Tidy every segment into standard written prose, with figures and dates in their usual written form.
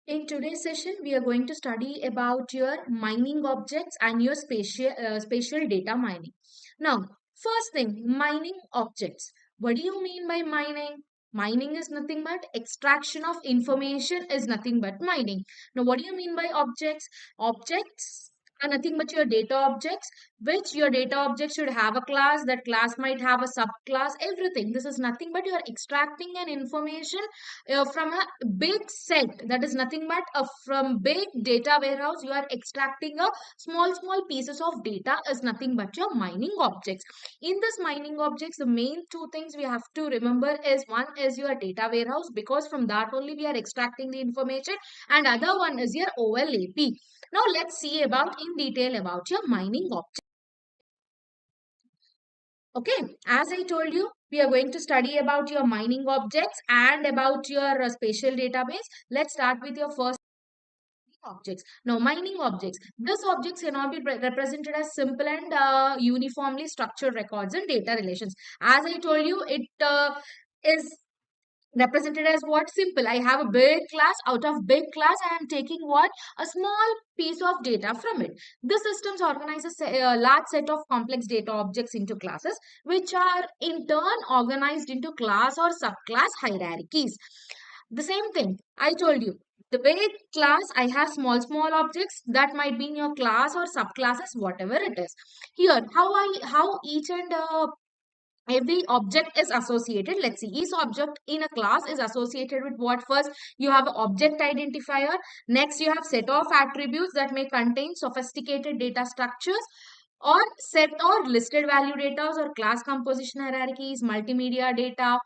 In today's session, we are going to study about your mining objects and your spatial data mining. Now, first thing, mining objects. What do you mean by mining? Mining is nothing but extraction of information is nothing but mining. Now, what do you mean by objects? Objects are nothing but your data objects, which your data object should have a class. That class might have a subclass, everything. This is nothing but you are extracting an information from a big set, that is nothing but from big data warehouse you are extracting a small pieces of data is nothing but your mining objects. In this mining objects, the main two things we have to remember is one is your data warehouse, because from that only we are extracting the information, and other one is your OLAP. Now let's see about in detail about your mining object. Okay, as I told you, we are going to study about your mining objects and about your spatial database. Let's start with your first objects. Now, mining objects. This objects cannot be represented as simple and uniformly structured records and data relations. As I told you, it is represented as what? Simple. I have a big class. Out of big class, I am taking what? A small piece of data from it. The systems organizes a large set of complex data objects into classes, which are in turn organized into class or subclass hierarchies. The same thing I told you. The big class, I have small objects that might be in your class or subclasses, whatever it is. Here, how each and every object is associated. Let's see, each object in a class is associated with what? First, you have object identifier. Next, you have set of attributes that may contain sophisticated data structures, or set or listed value data, or class composition hierarchies, multimedia data,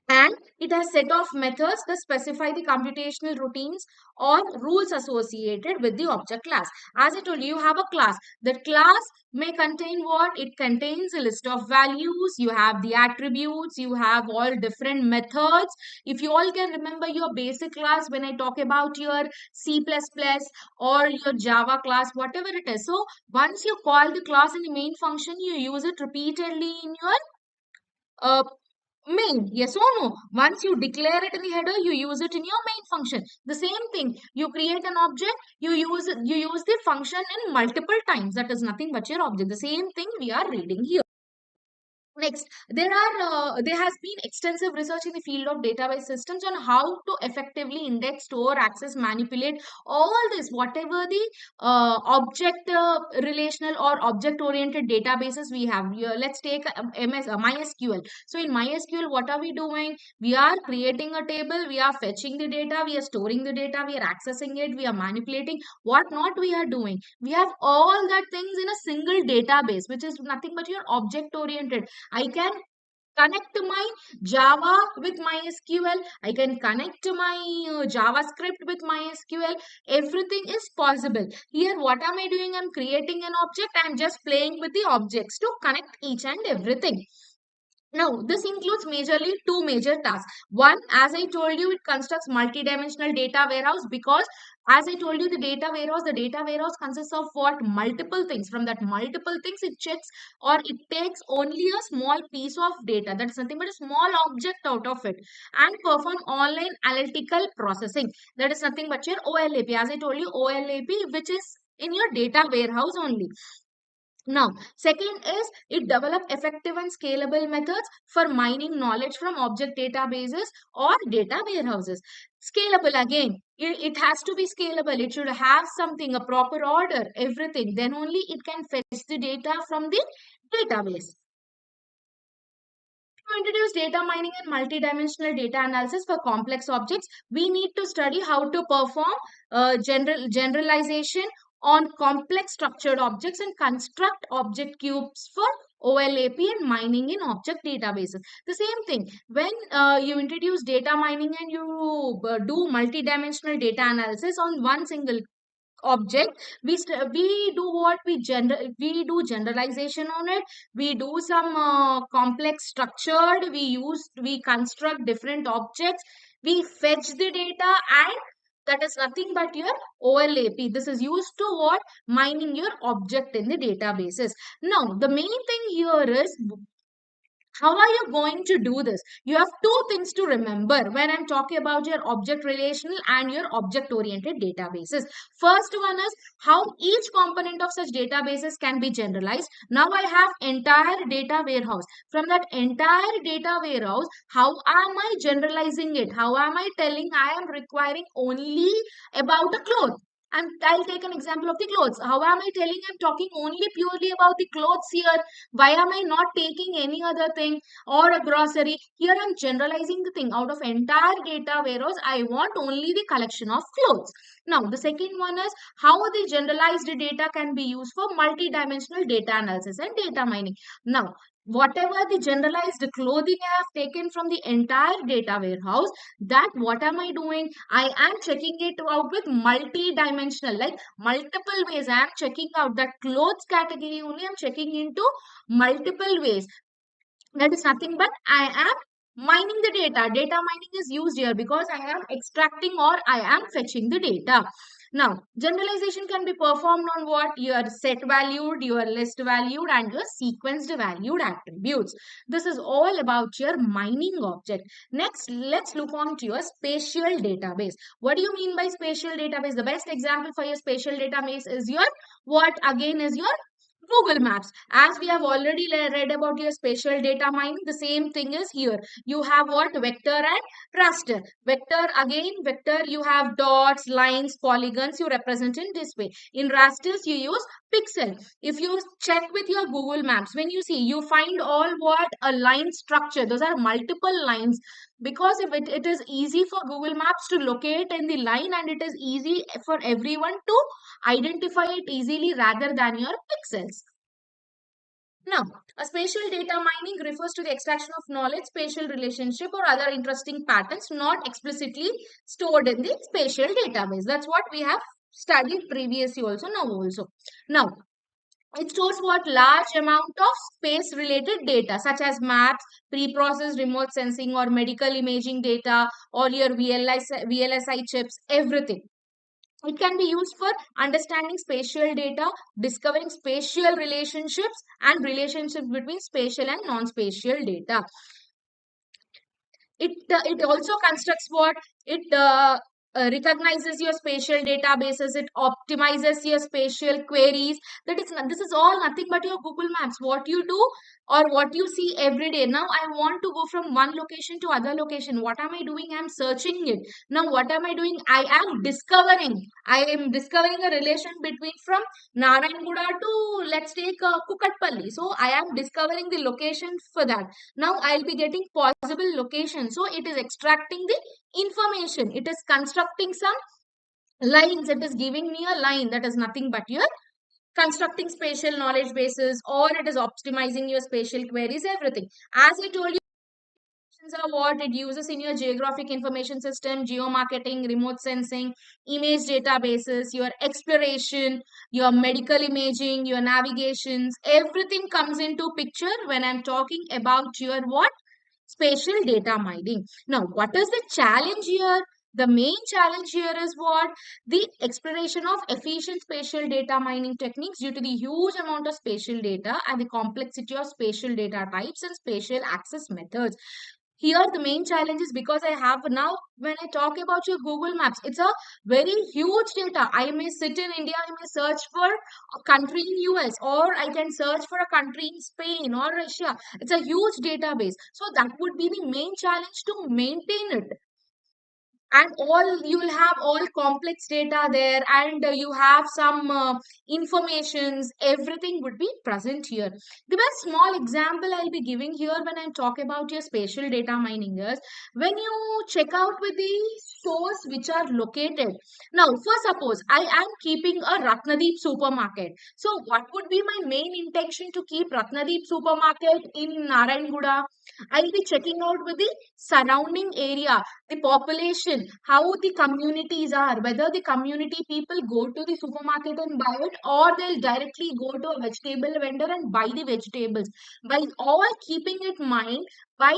and it has set of methods that specify the computational routines or rules associated with the object class. As I told you, you have a class. That class may contain what? It contains a list of values, you have the attributes, you have all different methods. If you all can remember your basic class, when I talk about your C++ or your Java class, whatever it is. So once you call the class in the main function, you use it repeatedly in your uh, main. Yes or no? Once you declare it in the header, you use it in your main function. The same thing, you create an object, you use the function in multiple times. That is nothing but your object. The same thing we are reading here. Next, there has been extensive research in the field of database systems on how to effectively index, store, access, manipulate all this, whatever the object relational or object-oriented databases we have. Here, let's take MySQL. So in MySQL, what are we doing? We are creating a table, we are fetching the data, we are storing the data, we are accessing it, we are manipulating. What not we are doing? We have all that things in a single database, which is nothing but your object-oriented. I can connect my Java with MySQL. I can connect my JavaScript with MySQL. Everything is possible. Here, what am I doing? I'm creating an object. I'm just playing with the objects to connect each and everything. Now, this includes majorly two major tasks. One, as I told you, it constructs multi-dimensional data warehouse, because as I told you, the data warehouse consists of what? Multiple things. From that multiple things, it checks or it takes only a small piece of data. That's nothing but a small object out of it, and perform online analytical processing. That is nothing but your OLAP. As I told you, OLAP, which is in your data warehouse only. Now, second is it develop effective and scalable methods for mining knowledge from object databases or data warehouses. Scalable again, it has to be scalable. It should have something, a proper order, everything. Then only it can fetch the data from the database. To introduce data mining and multidimensional data analysis for complex objects, we need to study how to perform generalization on complex structured objects and construct object cubes for OLAP and mining in object databases. The same thing, when you introduce data mining and you do multidimensional data analysis on one single object, we do what? We do generalization on it, we do some complex structured, we construct different objects, we fetch the data, and that is nothing but your OLAP. This is used to what? Mining your object in the databases. Now, the main thing here is How are you going to do this? You have two things to remember when I'm talking about your object relational and your object oriented databases. First one is how each component of such databases can be generalized. Now I have entire data warehouse. From that entire data warehouse, how am I generalizing it? How am I telling I am requiring only about a cloth? And I'll take an example of the clothes. How am I telling I'm talking only purely about the clothes here? Why am I not taking any other thing or a grocery? Here I'm generalizing the thing. Out of entire data warehouse, I want only the collection of clothes. Now, the second one is how the generalized data can be used for multidimensional data analysis and data mining. Now, whatever the generalized clothing I have taken from the entire data warehouse, that what am I doing? I am checking it out with multi-dimensional, like multiple ways. I am checking out that clothes category only. I'm checking into multiple ways. That is nothing but I am mining the data. Data mining is used here because I am extracting or I am fetching the data. Now, generalization can be performed on what? Your set valued, your list valued, and your sequenced valued attributes. This is all about your mining object. Next, let's look on to your spatial database. What do you mean by spatial database? The best example for your spatial database is your what? Again, is your Google Maps. As we have already read about your spatial data mining, the same thing is here. You have what? Vector and raster. Vector, again, vector, you have dots, lines, polygons, you represent in this way. In rasters, you use pixel. If you check with your Google Maps, when you see, you find all what? A line structure. Those are multiple lines. Because if it is easy for Google Maps to locate in the line, and it is easy for everyone to identify it easily rather than your pixels. Now, a spatial data mining refers to the extraction of knowledge, spatial relationship, or other interesting patterns not explicitly stored in the spatial database. That's what we have studied previously also, now also. Now, it stores what? Large amount of space related data such as maps, pre-processed remote sensing or medical imaging data or your VLSI chips, everything. It can be used for understanding spatial data, discovering spatial relationships, and relationships between spatial and non-spatial data. It also constructs what? It recognizes your spatial databases. It optimizes your spatial queries. This is all nothing but your Google Maps. What you do or what you see every day. Now I want to go from one location to other location. What am I doing? I am searching it. Now what am I doing? I am discovering. I am discovering a relation between from Narayanguda to, let's take Kukatpalli. So I am discovering the location for that. Now I'll be getting possible location. So it is extracting the information. It is constructing some lines. It is giving me a line that is nothing but your constructing spatial knowledge bases, or it is optimizing your spatial queries, everything. As I told you, are what it uses in your geographic information system, geomarketing, remote sensing, image databases, your exploration, your medical imaging, your navigations, everything comes into picture when I'm talking about your what? Spatial data mining. Now, what is the challenge here? The main challenge here is what? The exploration of efficient spatial data mining techniques due to the huge amount of spatial data and the complexity of spatial data types and spatial access methods. Here, the main challenge is because I have now, when I talk about your Google Maps, it's a very huge data. I may sit in India, I may search for a country in US, or I can search for a country in Spain or Russia. It's a huge database. So that would be the main challenge to maintain it. And all you will have all complex data there, and you have some informations, everything would be present here. The best small example I'll be giving here when I talk about your spatial data mining is when you check out with the stores which are located. Now for suppose I am keeping a Ratnadeep supermarket, so what would be my main intention to keep Ratnadeep supermarket in Narayanguda? I'll be checking out with the surrounding area, the population, how the communities are, whether the community people go to the supermarket and buy it, or they'll directly go to a vegetable vendor and buy the vegetables. By all keeping it in mind, by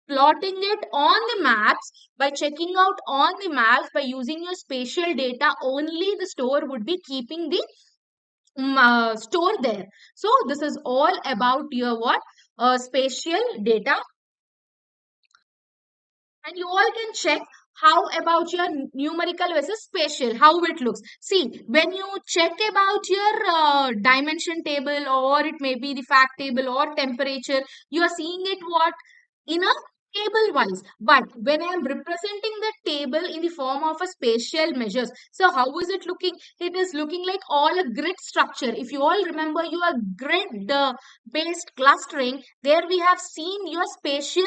plotting it on the maps, by checking out on the maps, by using your spatial data, only the store would be keeping the store there. So this is all about your what? spatial data, and you all can check how about your numerical versus spatial, how it looks. See, when you check about your dimension table, or it may be the fact table or temperature, you are seeing it what in a table wise. But when I am representing the table in the form of a spatial measures, so how is it looking? It is looking like all a grid structure. If you all remember your grid based clustering, there we have seen your spatial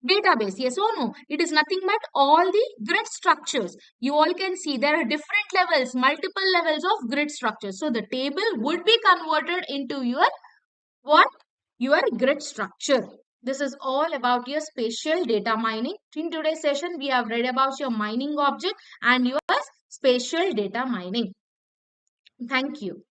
database. Yes or no? It is nothing but all the grid structures. You all can see there are different levels, multiple levels of grid structures. So the table would be converted into your what? Your grid structure. This is all about your spatial data mining. In today's session, we have read about your mining object and your spatial data mining. Thank you.